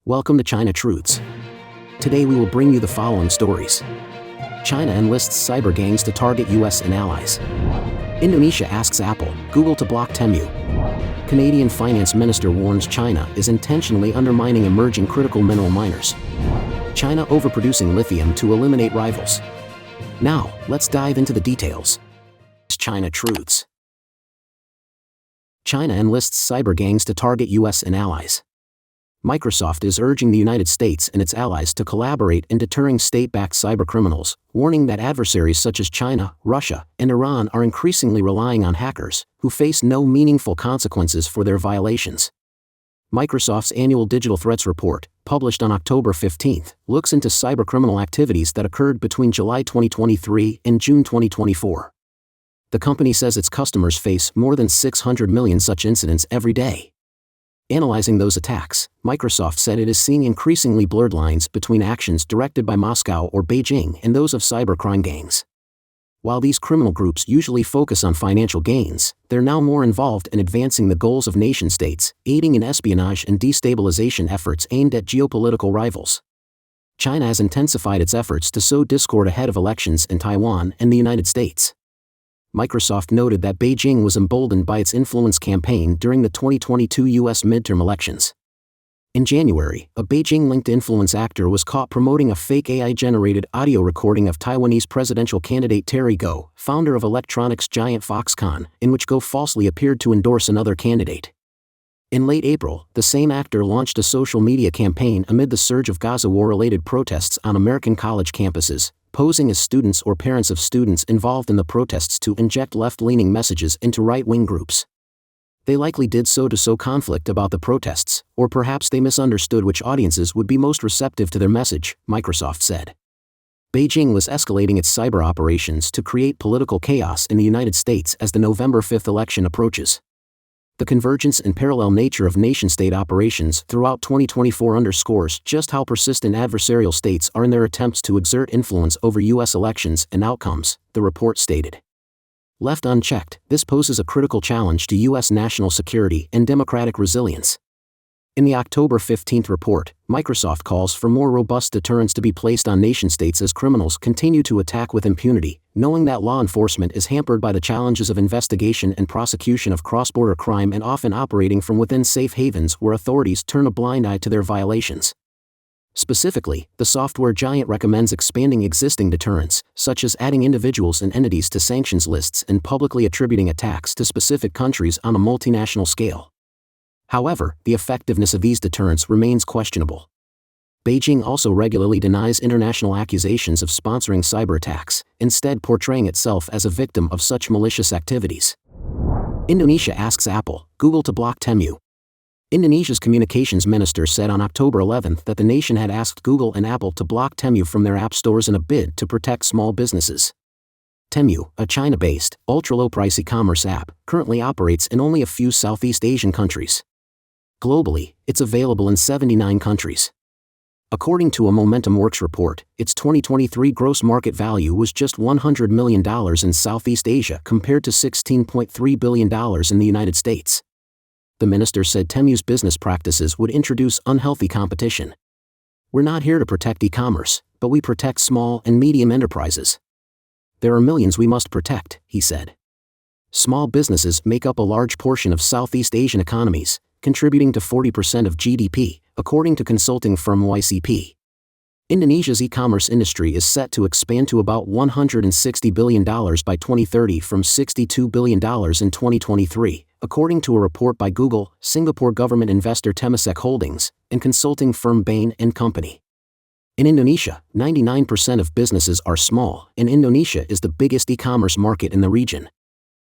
Welcome to China Truths. Today we will bring you the following stories. China enlists cyber gangs to target US and allies. Indonesia asks Apple, Google to block Temu. Canadian Finance Minister warns China is intentionally undermining emerging critical mineral miners. China overproducing lithium to eliminate rivals. Now, let's dive into the details. China Truths. China enlists cyber gangs to target US and allies. Microsoft is urging the United States and its allies to collaborate in deterring state-backed cybercriminals, warning that adversaries such as China, Russia, and Iran are increasingly relying on hackers, who face no meaningful consequences for their violations. Microsoft's annual Digital Threats Report, published on October 15, looks into cybercriminal activities that occurred between July 2023 and June 2024. The company says its customers face more than 600 million such incidents every day. Analyzing those attacks, Microsoft said it is seeing increasingly blurred lines between actions directed by Moscow or Beijing and those of cybercrime gangs. While these criminal groups usually focus on financial gains, they're now more involved in advancing the goals of nation-states, aiding in espionage and destabilization efforts aimed at geopolitical rivals. China has intensified its efforts to sow discord ahead of elections in Taiwan and the United States. Microsoft noted that Beijing was emboldened by its influence campaign during the 2022 U.S. midterm elections. In January, a Beijing-linked influence actor was caught promoting a fake AI-generated audio recording of Taiwanese presidential candidate Terry Gou, founder of electronics giant Foxconn, in which Gou falsely appeared to endorse another candidate. In late April, the same actor launched a social media campaign amid the surge of Gaza war-related protests on American college campuses, posing as students or parents of students involved in the protests to inject left-leaning messages into right-wing groups. They likely did so to sow conflict about the protests, or perhaps they misunderstood which audiences would be most receptive to their message, Microsoft said. Beijing was escalating its cyber operations to create political chaos in the United States as the November 5 election approaches. The convergence and parallel nature of nation-state operations throughout 2024 underscores just how persistent adversarial states are in their attempts to exert influence over U.S. elections and outcomes, the report stated. Left unchecked, this poses a critical challenge to U.S. national security and democratic resilience. In the October 15 report, Microsoft calls for more robust deterrents to be placed on nation-states as criminals continue to attack with impunity, knowing that law enforcement is hampered by the challenges of investigation and prosecution of cross-border crime and often operating from within safe havens where authorities turn a blind eye to their violations. Specifically, the software giant recommends expanding existing deterrents, such as adding individuals and entities to sanctions lists and publicly attributing attacks to specific countries on a multinational scale. However, the effectiveness of these deterrents remains questionable. Beijing also regularly denies international accusations of sponsoring cyber attacks, instead portraying itself as a victim of such malicious activities. Indonesia asks Apple, Google to block Temu. Indonesia's communications minister said on October 11 that the nation had asked Google and Apple to block Temu from their app stores in a bid to protect small businesses. Temu, a China-based, ultra-low-price e-commerce app, currently operates in only a few Southeast Asian countries. Globally, it's available in 79 countries. According to a Momentum Works report, its 2023 gross market value was just $100 million in Southeast Asia compared to $16.3 billion in the United States. The minister said Temu's business practices would introduce unhealthy competition. We're not here to protect e-commerce, but we protect small and medium enterprises. There are millions we must protect, he said. Small businesses make up a large portion of Southeast Asian economies, contributing to 40% of GDP, according to consulting firm YCP. Indonesia's e-commerce industry is set to expand to about $160 billion by 2030 from $62 billion in 2023, according to a report by Google, Singapore government investor Temasek Holdings, and consulting firm Bain & Company. In Indonesia, 99% of businesses are small, and Indonesia is the biggest e-commerce market in the region.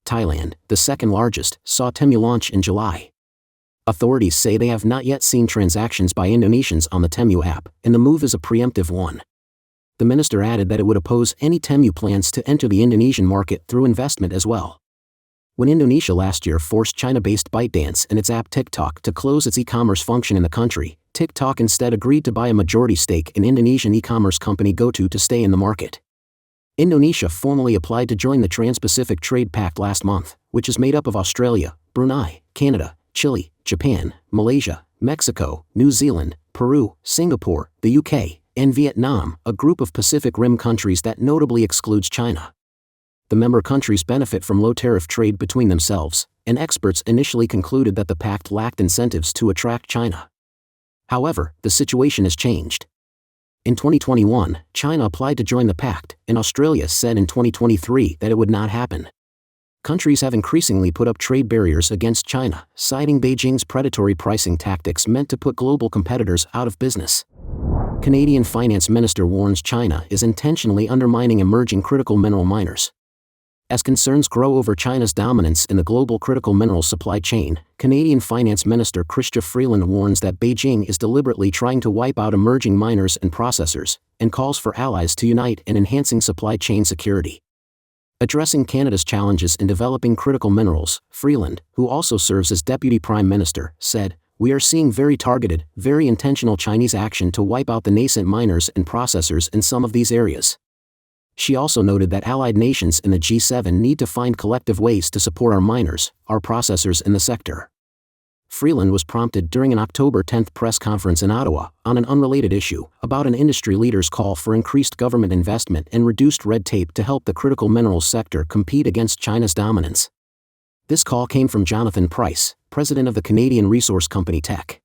Thailand, the second largest, saw Temu launch in July. Authorities say they have not yet seen transactions by Indonesians on the Temu app, and the move is a preemptive one. The minister added that it would oppose any Temu plans to enter the Indonesian market through investment as well. When Indonesia last year forced China-based ByteDance and its app TikTok to close its e-commerce function in the country, TikTok instead agreed to buy a majority stake in Indonesian e-commerce company GoTo to stay in the market. Indonesia formally applied to join the Trans-Pacific Trade Pact last month, which is made up of Australia, Brunei, Canada, Chile, Japan, Malaysia, Mexico, New Zealand, Peru, Singapore, the UK, and Vietnam, a group of Pacific Rim countries that notably excludes China. The member countries benefit from low tariff trade between themselves, and experts initially concluded that the pact lacked incentives to attract China. However, the situation has changed. In 2021, China applied to join the pact, and Australia said in 2023 that it would not happen. Countries have increasingly put up trade barriers against China, citing Beijing's predatory pricing tactics meant to put global competitors out of business. Canadian Finance Minister warns China is intentionally undermining emerging critical mineral miners. As concerns grow over China's dominance in the global critical minerals supply chain, Canadian Finance Minister Chrystia Freeland warns that Beijing is deliberately trying to wipe out emerging miners and processors, and calls for allies to unite in enhancing supply chain security. Addressing Canada's challenges in developing critical minerals, Freeland, who also serves as Deputy Prime Minister, said, "We are seeing very targeted, very intentional Chinese action to wipe out the nascent miners and processors in some of these areas." She also noted that allied nations in the G7 need to find collective ways to support our miners, our processors in the sector. Freeland was prompted during an October 10 press conference in Ottawa, on an unrelated issue, about an industry leader's call for increased government investment and reduced red tape to help the critical minerals sector compete against China's dominance. This call came from Jonathan Price, president of the Canadian resource company Teck.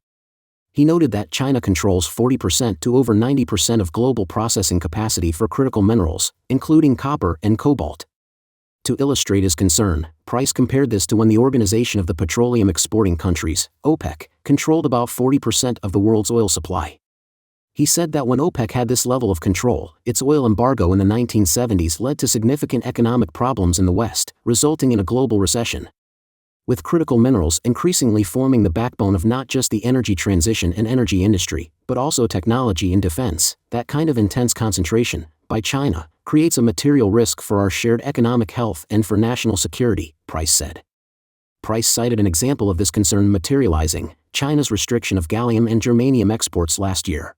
He noted that China controls 40% to over 90% of global processing capacity for critical minerals, including copper and cobalt. To illustrate his concern, Price compared this to when the Organization of the Petroleum Exporting Countries, OPEC, controlled about 40% of the world's oil supply. He said that when OPEC had this level of control, its oil embargo in the 1970s led to significant economic problems in the West, resulting in a global recession. With critical minerals increasingly forming the backbone of not just the energy transition and energy industry, but also technology and defense, that kind of intense concentration, by China, creates a material risk for our shared economic health and for national security, Price said. Price cited an example of this concern materializing: China's restriction of gallium and germanium exports last year.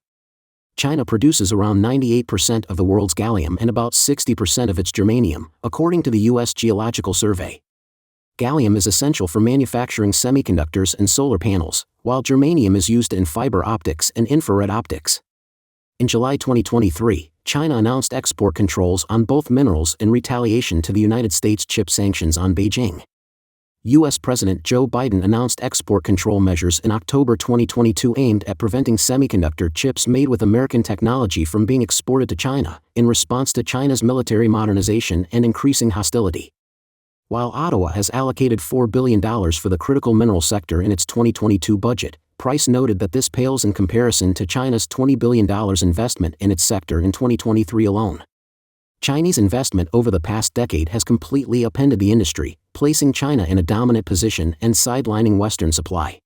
China produces around 98% of the world's gallium and about 60% of its germanium, according to the U.S. Geological Survey. Gallium is essential for manufacturing semiconductors and solar panels, while germanium is used in fiber optics and infrared optics. In July 2023, China announced export controls on both minerals in retaliation to the United States chip sanctions on Beijing. U.S. President Joe Biden announced export control measures in October 2022 aimed at preventing semiconductor chips made with American technology from being exported to China, in response to China's military modernization and increasing hostility. While Ottawa has allocated $4 billion for the critical mineral sector in its 2022 budget, Price noted that this pales in comparison to China's $20 billion investment in its sector in 2023 alone. Chinese investment over the past decade has completely upended the industry, placing China in a dominant position and sidelining Western supply.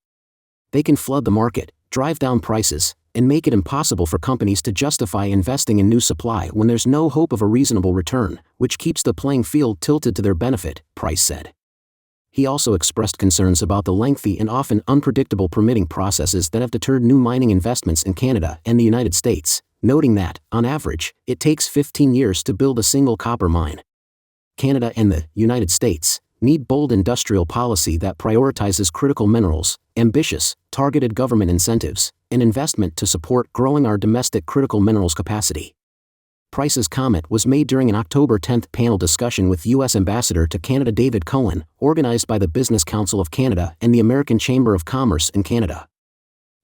They can flood the market, drive down prices, and make it impossible for companies to justify investing in new supply when there's no hope of a reasonable return, which keeps the playing field tilted to their benefit, Price said. He also expressed concerns about the lengthy and often unpredictable permitting processes that have deterred new mining investments in Canada and the United States, noting that, on average, it takes 15 years to build a single copper mine. Canada and the United States need bold industrial policy that prioritizes critical minerals, ambitious, targeted government incentives, and investment to support growing our domestic critical minerals capacity. Price's comment was made during an October 10 panel discussion with U.S. Ambassador to Canada David Cohen, organized by the Business Council of Canada and the American Chamber of Commerce in Canada.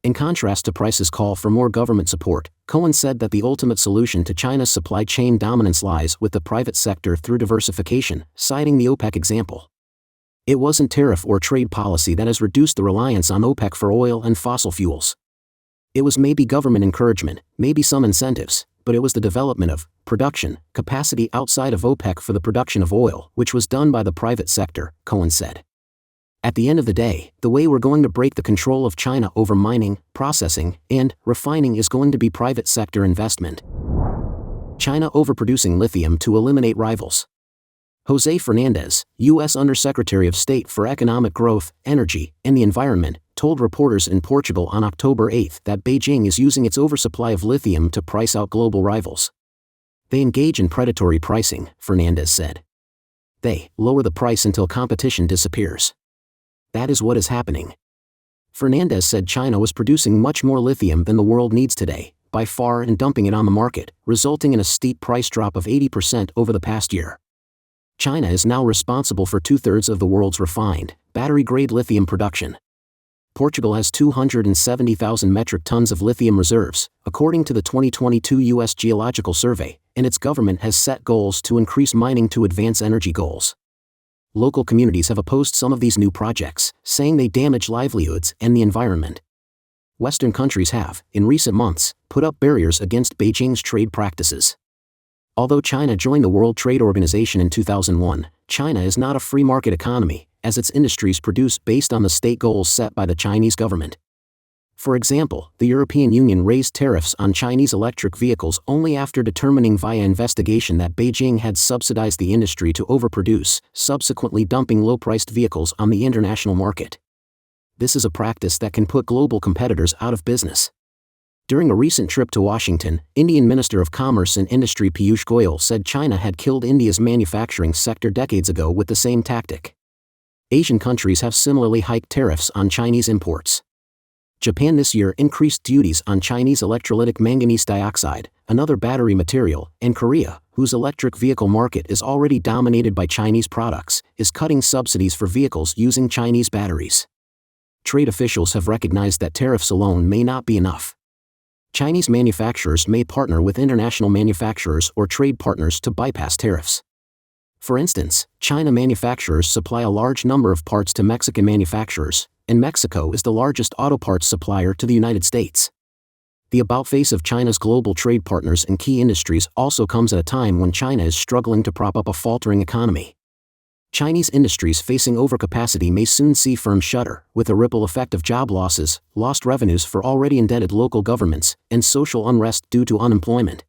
In contrast to Price's call for more government support, Cohen said that the ultimate solution to China's supply chain dominance lies with the private sector through diversification, citing the OPEC example. It wasn't tariff or trade policy that has reduced the reliance on OPEC for oil and fossil fuels. It was maybe government encouragement, maybe some incentives, but it was the development of production capacity outside of OPEC for the production of oil, which was done by the private sector, Cohen said. At the end of the day, the way we're going to break the control of China over mining, processing, and refining is going to be private sector investment. China overproducing lithium to eliminate rivals. Jose Fernandez, U.S. Undersecretary of State for Economic Growth, Energy, and the Environment, told reporters in Portugal on October 8 that Beijing is using its oversupply of lithium to price out global rivals. They engage in predatory pricing, Fernandez said. They lower the price until competition disappears. That is what is happening. Fernandez said China was producing much more lithium than the world needs today, by far, and dumping it on the market, resulting in a steep price drop of 80% over the past year. China is now responsible for 2/3 of the world's refined, battery-grade lithium production. Portugal has 270,000 metric tons of lithium reserves, according to the 2022 U.S. Geological Survey, and its government has set goals to increase mining to advance energy goals. Local communities have opposed some of these new projects, saying they damage livelihoods and the environment. Western countries have, in recent months, put up barriers against Beijing's trade practices. Although China joined the World Trade Organization in 2001, China is not a free market economy, as its industries produce based on the state goals set by the Chinese government. For example, the European Union raised tariffs on Chinese electric vehicles only after determining via investigation that Beijing had subsidized the industry to overproduce, subsequently dumping low-priced vehicles on the international market. This is a practice that can put global competitors out of business. During a recent trip to Washington, Indian Minister of Commerce and Industry Piyush Goyal said China had killed India's manufacturing sector decades ago with the same tactic. Asian countries have similarly hiked tariffs on Chinese imports. Japan this year increased duties on Chinese electrolytic manganese dioxide, another battery material, and Korea, whose electric vehicle market is already dominated by Chinese products, is cutting subsidies for vehicles using Chinese batteries. Trade officials have recognized that tariffs alone may not be enough. Chinese manufacturers may partner with international manufacturers or trade partners to bypass tariffs. For instance, China manufacturers supply a large number of parts to Mexican manufacturers, and Mexico is the largest auto parts supplier to the United States. The about-face of China's global trade partners in key industries also comes at a time when China is struggling to prop up a faltering economy. Chinese industries facing overcapacity may soon see firms shutter, with a ripple effect of job losses, lost revenues for already indebted local governments, and social unrest due to unemployment.